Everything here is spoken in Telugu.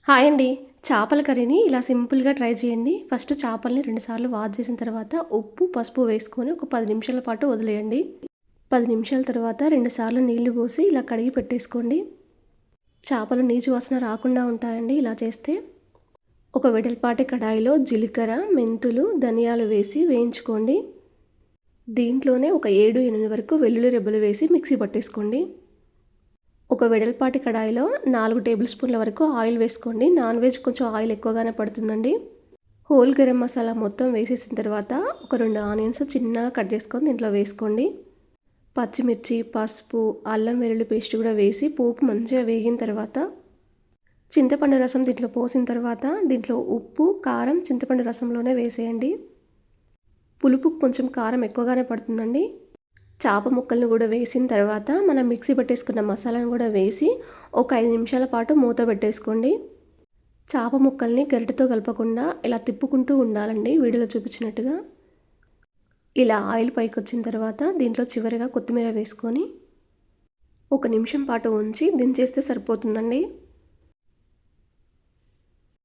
హాయ్ అండి. చేపల కర్రీని ఇలా సింపుల్‌గా ట్రై చేయండి. ఫస్ట్ చేపల్ని 2 సార్లు వాష్ చేసిన తర్వాత ఉప్పు, పసుపు వేసుకొని ఒక 10 నిమిషాల పాటు వదిలేయండి. 10 నిమిషాల తర్వాత 2 సార్లు నీళ్లు పోసి ఇలా కడిగి పెట్టేసుకోండి. చేపలు నీచు వాసన రాకుండా ఉంటాయండి ఇలా చేస్తే. ఒక వెడల్పాటి కడాయిలో జీలకర్ర, మెంతులు, ధనియాలు వేసి వేయించుకోండి. దీంట్లోనే ఒక 7, 8 వరకు వెల్లుల్లి రెబ్బలు వేసి మిక్సీ పట్టేసుకోండి. ఒక వెడల్పాటి కడాయిలో 4 టేబుల్ స్పూన్ల వరకు ఆయిల్ వేసుకోండి. నాన్ వెజ్ కొంచెం ఆయిల్ ఎక్కువగానే పడుతుందండి. హోల్ గరం మసాలా మొత్తం వేసేసిన తర్వాత ఒక 2 ఆనియన్స్ చిన్నగా కట్ చేసుకొని దీంట్లో వేసుకోండి. పచ్చిమిర్చి, పసుపు, అల్లం వెల్లుల్లి పేస్ట్ కూడా వేసి పోపు మంచిగా వేగిన తర్వాత చింతపండు రసం దీంట్లో పోసిన తర్వాత దీంట్లో ఉప్పు, కారం చింతపండు రసంలోనే వేసేయండి. పులుపుకు కొంచెం కారం ఎక్కువగానే పడుతుందండి. చేప ముక్కలను కూడా వేసిన తర్వాత మనం మిక్సీ పట్టేసుకున్న మసాలాను కూడా వేసి ఒక 5 నిమిషాల పాటు మూత పెట్టేసుకోండి. చేప ముక్కల్ని గరిటెతో కలపకుండా ఇలా తిప్పుకుంటూ ఉండాలండి వీడియోలో చూపించినట్టుగా. ఇలా ఆయిల్ పైకి వచ్చిన తర్వాత దీంట్లో చివరిగా కొత్తిమీర వేసుకొని ఒక నిమిషం పాటు ఉంచి దించేస్తే సరిపోతుందండి.